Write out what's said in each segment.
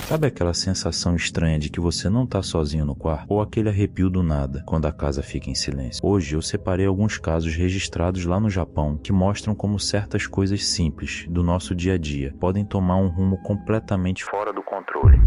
Sabe aquela sensação estranha de que você não tá sozinho no quarto? Ou aquele arrepio do nada, quando a casa fica em silêncio? Hoje eu separei alguns casos registrados lá no Japão que mostram como certas coisas simples do nosso dia a dia podem tomar um rumo completamente fora do controle.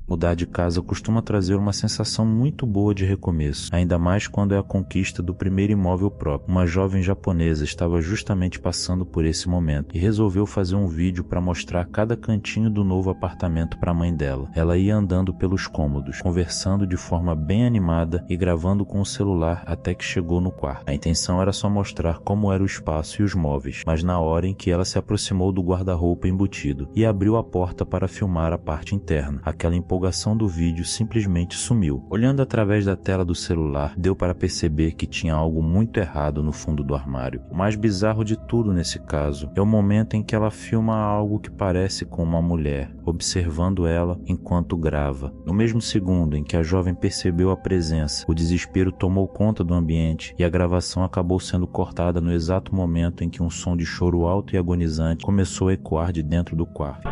Mudar de casa costuma trazer uma sensação muito boa de recomeço, ainda mais quando é a conquista do primeiro imóvel próprio. Uma jovem japonesa estava justamente passando por esse momento e resolveu fazer um vídeo para mostrar cada cantinho do novo apartamento para a mãe dela. Ela ia andando pelos cômodos, conversando de forma bem animada e gravando com o celular até que chegou no quarto. A intenção era só mostrar como era o espaço e os móveis, mas na hora em que ela se aproximou do guarda-roupa embutido e abriu a porta para filmar a parte interna, aquela empolgação do vídeo simplesmente sumiu. Olhando através da tela do celular, deu para perceber que tinha algo muito errado no fundo do armário. O mais bizarro de tudo nesse caso é o momento em que ela filma algo que parece com uma mulher, observando ela enquanto grava. No mesmo segundo em que a jovem percebeu a presença, o desespero tomou conta do ambiente e a gravação acabou sendo cortada no exato momento em que um som de choro alto e agonizante começou a ecoar de dentro do quarto.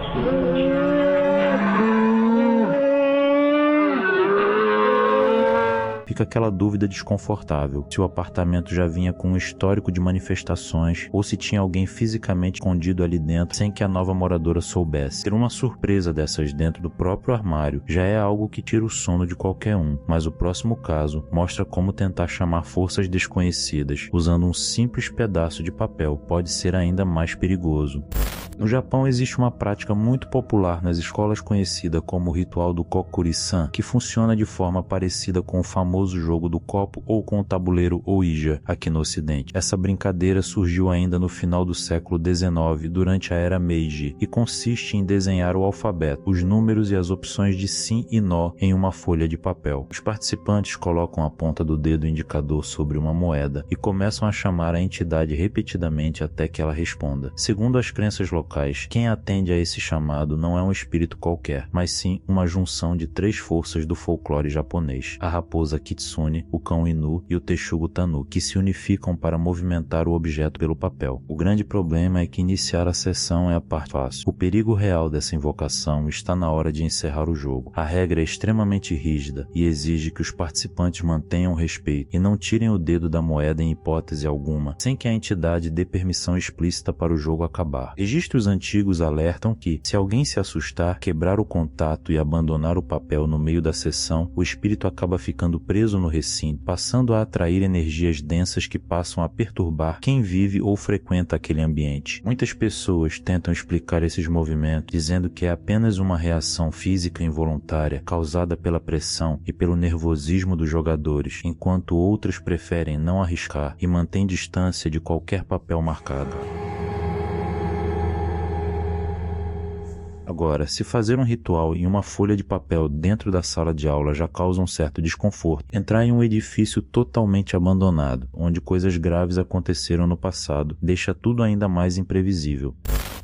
Fica aquela dúvida desconfortável, se o apartamento já vinha com um histórico de manifestações ou se tinha alguém fisicamente escondido ali dentro sem que a nova moradora soubesse. Ter uma surpresa dessas dentro do próprio armário já é algo que tira o sono de qualquer um, mas o próximo caso mostra como tentar chamar forças desconhecidas usando um simples pedaço de papel pode ser ainda mais perigoso. No Japão existe uma prática muito popular nas escolas conhecida como o ritual do Kokuri-san, que funciona de forma parecida com o famoso jogo do copo ou com o tabuleiro Ouija aqui no ocidente. Essa brincadeira surgiu ainda no final do século XIX, durante a era Meiji, e consiste em desenhar o alfabeto, os números e as opções de sim e nó em uma folha de papel. Os participantes colocam a ponta do dedo indicador sobre uma moeda e começam a chamar a entidade repetidamente até que ela responda. Segundo as crenças locais, quem atende a esse chamado não é um espírito qualquer, mas sim uma junção de 3 forças do folclore japonês: a raposa Kitsune, o cão Inu e o Texugo Tanu, que se unificam para movimentar o objeto pelo papel. O grande problema é que iniciar a sessão é a parte fácil. O perigo real dessa invocação está na hora de encerrar o jogo. A regra é extremamente rígida e exige que os participantes mantenham o respeito e não tirem o dedo da moeda em hipótese alguma, sem que a entidade dê permissão explícita para o jogo acabar. Registros antigos alertam que, se alguém se assustar, quebrar o contato e abandonar o papel no meio da sessão, o espírito acaba ficando preso no recinto, passando a atrair energias densas que passam a perturbar quem vive ou frequenta aquele ambiente. Muitas pessoas tentam explicar esses movimentos dizendo que é apenas uma reação física involuntária causada pela pressão e pelo nervosismo dos jogadores, enquanto outras preferem não arriscar e mantêm distância de qualquer papel marcado. Agora, se fazer um ritual em uma folha de papel dentro da sala de aula já causa um certo desconforto, entrar em um edifício totalmente abandonado, onde coisas graves aconteceram no passado, deixa tudo ainda mais imprevisível.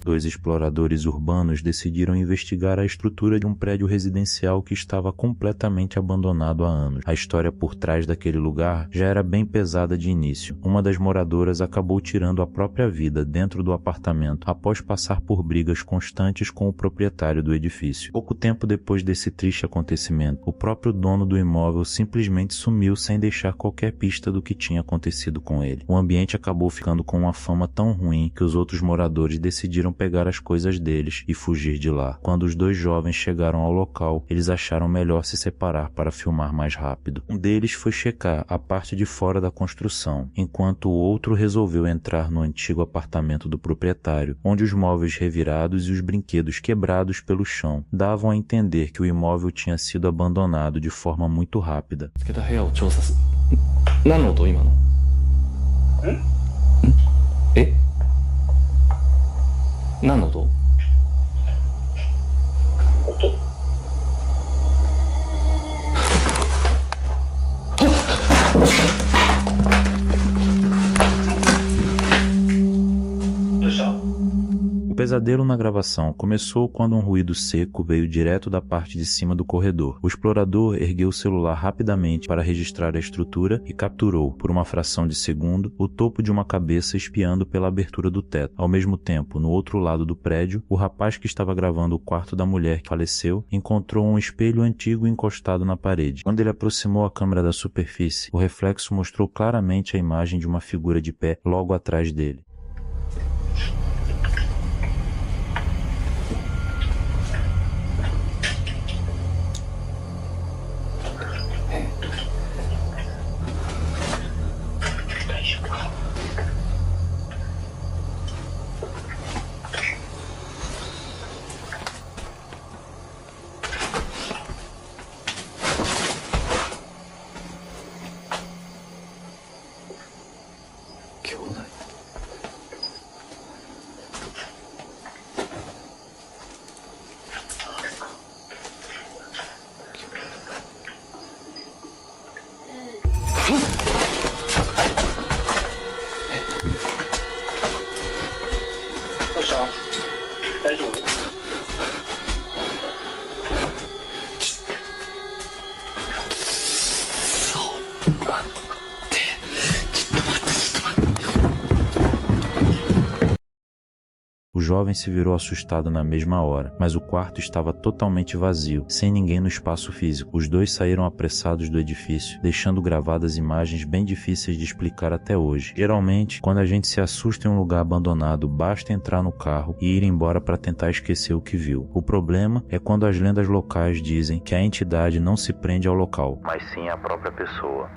2 exploradores urbanos decidiram investigar a estrutura de um prédio residencial que estava completamente abandonado há anos. A história por trás daquele lugar já era bem pesada de início. Uma das moradoras acabou tirando a própria vida dentro do apartamento após passar por brigas constantes com o proprietário do edifício. Pouco tempo depois desse triste acontecimento, o próprio dono do imóvel simplesmente sumiu sem deixar qualquer pista do que tinha acontecido com ele. O ambiente acabou ficando com uma fama tão ruim que os outros moradores decidiram pegar as coisas deles e fugir de lá. Quando os 2 jovens chegaram ao local, eles acharam melhor se separar para filmar mais rápido. Um deles foi checar a parte de fora da construção, enquanto o outro resolveu entrar no antigo apartamento do proprietário, onde os móveis revirados e os brinquedos quebrados pelo chão davam a entender que o imóvel tinha sido abandonado de forma muito rápida. pesadelo na gravação começou quando um ruído seco veio direto da parte de cima do corredor. O explorador ergueu o celular rapidamente para registrar a estrutura e capturou, por uma fração de segundo, o topo de uma cabeça espiando pela abertura do teto. Ao mesmo tempo, no outro lado do prédio, o rapaz que estava gravando o quarto da mulher que faleceu encontrou um espelho antigo encostado na parede. Quando ele aproximou a câmera da superfície, o reflexo mostrou claramente a imagem de uma figura de pé logo atrás dele. O jovem se virou assustado na mesma hora, mas o quarto estava totalmente vazio, sem ninguém no espaço físico. Os dois saíram apressados do edifício, deixando gravadas imagens bem difíceis de explicar até hoje. Geralmente, quando a gente se assusta em um lugar abandonado, basta entrar no carro e ir embora para tentar esquecer o que viu. O problema é quando as lendas locais dizem que a entidade não se prende ao local, mas sim à própria pessoa.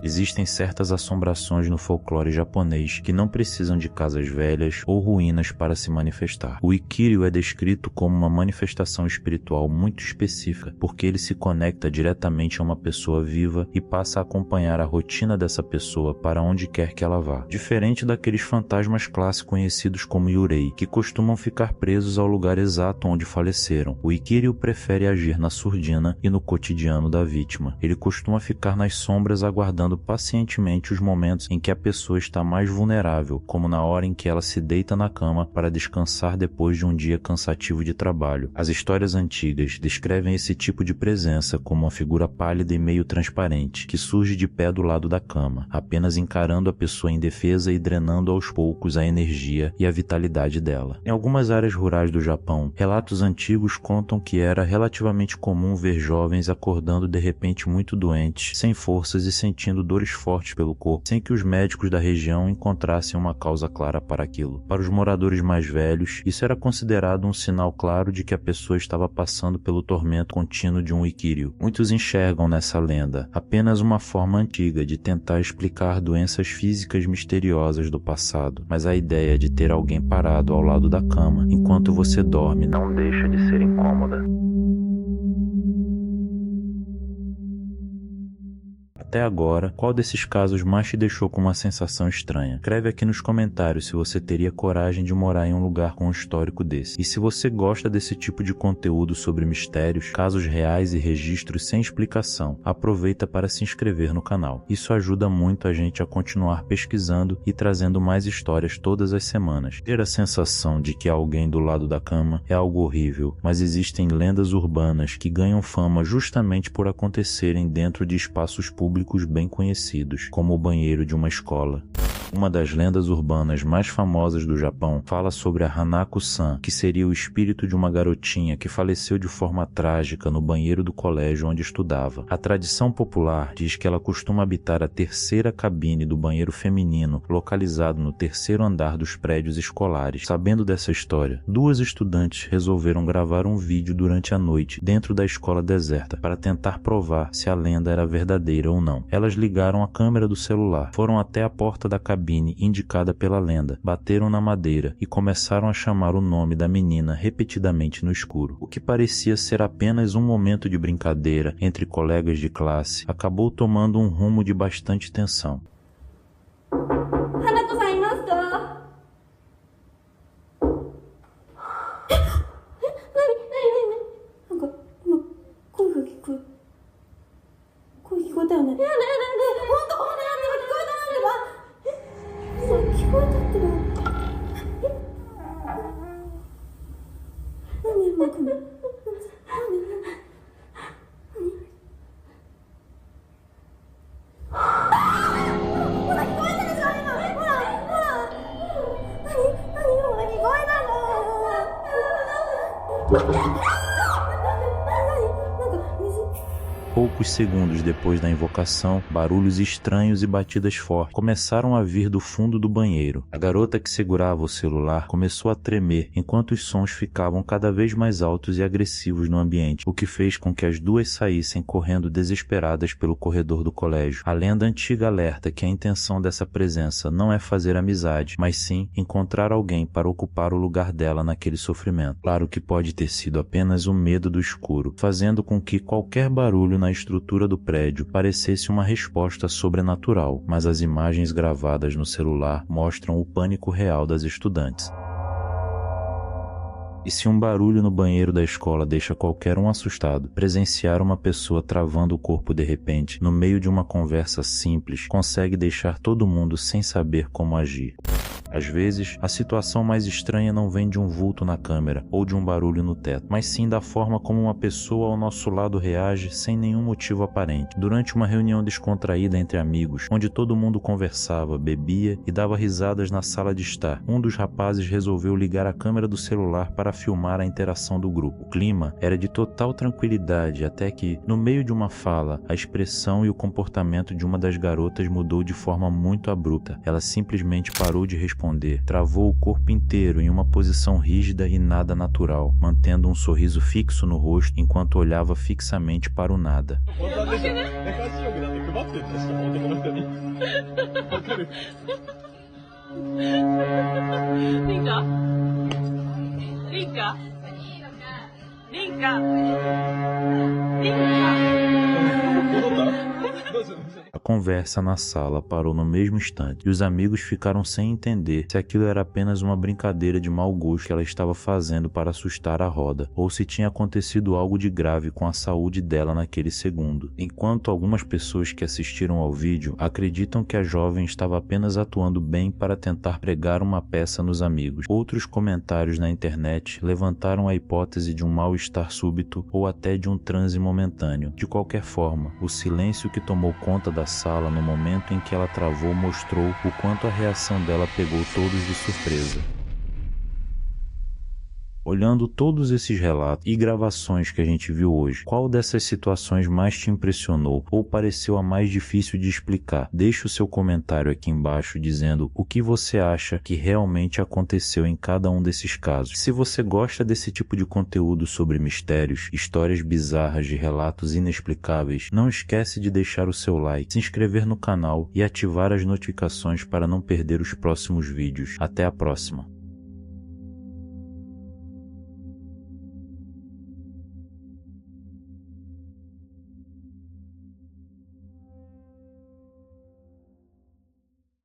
Existem certas assombrações no folclore japonês que não precisam de casas velhas ou ruínas para se manifestar. O Ikiryu é descrito como uma manifestação espiritual muito específica, porque ele se conecta diretamente a uma pessoa viva e passa a acompanhar a rotina dessa pessoa para onde quer que ela vá. Diferente daqueles fantasmas clássicos conhecidos como Yurei, que costumam ficar presos ao lugar exato onde faleceram. O Ikiryu prefere agir na surdina e no cotidiano da vítima. Ele costuma ficar nas sombras aguardando pacientemente os momentos em que a pessoa está mais vulnerável, como na hora em que ela se deita na cama para descansar depois de um dia cansativo de trabalho. As histórias antigas descrevem esse tipo de presença como uma figura pálida e meio transparente, que surge de pé do lado da cama, apenas encarando a pessoa indefesa e drenando aos poucos a energia e a vitalidade dela. Em algumas áreas rurais do Japão, relatos antigos contam que era relativamente comum ver jovens acordando de repente muito doentes, sem forças e sentindo dores fortes pelo corpo, sem que os médicos da região encontrassem uma causa clara para aquilo. Para os moradores mais velhos, isso era considerado um sinal claro de que a pessoa estava passando pelo tormento contínuo de um Ikiryu. Muitos enxergam nessa lenda apenas uma forma antiga de tentar explicar doenças físicas misteriosas do passado, mas a ideia de ter alguém parado ao lado da cama enquanto você dorme não deixa de ser incômoda. Até agora, qual desses casos mais te deixou com uma sensação estranha? Escreve aqui nos comentários se você teria coragem de morar em um lugar com um histórico desse. E se você gosta desse tipo de conteúdo sobre mistérios, casos reais e registros sem explicação, aproveita para se inscrever no canal. Isso ajuda muito a gente a continuar pesquisando e trazendo mais histórias todas as semanas. Ter a sensação de que há alguém do lado da cama é algo horrível, mas existem lendas urbanas que ganham fama justamente por acontecerem dentro de espaços públicos bem conhecidos, como o banheiro de uma escola. Uma das lendas urbanas mais famosas do Japão fala sobre a Hanako-san, que seria o espírito de uma garotinha que faleceu de forma trágica no banheiro do colégio onde estudava. A tradição popular diz que ela costuma habitar a terceira cabine do banheiro feminino, localizado no terceiro andar dos prédios escolares. Sabendo dessa história, duas estudantes resolveram gravar um vídeo durante a noite dentro da escola deserta para tentar provar se a lenda era verdadeira ou não. Elas ligaram a câmera do celular, foram até a porta da cabine indicada pela lenda, bateram na madeira e começaram a chamar o nome da menina repetidamente no escuro. O que parecia ser apenas um momento de brincadeira entre colegas de classe acabou tomando um rumo de bastante tensão. Poucos segundos depois da invocação, barulhos estranhos e batidas fortes começaram a vir do fundo do banheiro. A garota que segurava o celular começou a tremer enquanto os sons ficavam cada vez mais altos e agressivos no ambiente, o que fez com que as duas saíssem correndo desesperadas pelo corredor do colégio. A lenda antiga alerta que a intenção dessa presença não é fazer amizade, mas sim encontrar alguém para ocupar o lugar dela naquele sofrimento. Claro que pode ter sido apenas o medo do escuro, fazendo com que qualquer barulho na estrutura do prédio parecesse uma resposta sobrenatural, mas as imagens gravadas no celular mostram o pânico real das estudantes. E se um barulho no banheiro da escola deixa qualquer um assustado, presenciar uma pessoa travando o corpo de repente, no meio de uma conversa simples, consegue deixar todo mundo sem saber como agir. Às vezes, a situação mais estranha não vem de um vulto na câmera ou de um barulho no teto, mas sim da forma como uma pessoa ao nosso lado reage sem nenhum motivo aparente. Durante uma reunião descontraída entre amigos, onde todo mundo conversava, bebia e dava risadas na sala de estar, um dos rapazes resolveu ligar a câmera do celular para filmar a interação do grupo. O clima era de total tranquilidade até que, no meio de uma fala, a expressão e o comportamento de uma das garotas mudou de forma muito abrupta. Ela simplesmente parou de responder, travou o corpo inteiro em uma posição rígida e nada natural, mantendo um sorriso fixo no rosto enquanto olhava fixamente para o nada. A conversa na sala parou no mesmo instante e os amigos ficaram sem entender se aquilo era apenas uma brincadeira de mau gosto que ela estava fazendo para assustar a roda ou se tinha acontecido algo de grave com a saúde dela naquele segundo. Enquanto algumas pessoas que assistiram ao vídeo acreditam que a jovem estava apenas atuando bem para tentar pregar uma peça nos amigos, outros comentários na internet levantaram a hipótese de um mal-estar súbito ou até de um transe momentâneo. De qualquer forma, o silêncio que tomou conta da sala no momento em que ela travou mostrou o quanto a reação dela pegou todos de surpresa. Olhando todos esses relatos e gravações que a gente viu hoje, qual dessas situações mais te impressionou ou pareceu a mais difícil de explicar? Deixe o seu comentário aqui embaixo dizendo o que você acha que realmente aconteceu em cada um desses casos. Se você gosta desse tipo de conteúdo sobre mistérios, histórias bizarras de relatos inexplicáveis, não esquece de deixar o seu like, se inscrever no canal e ativar as notificações para não perder os próximos vídeos. Até a próxima!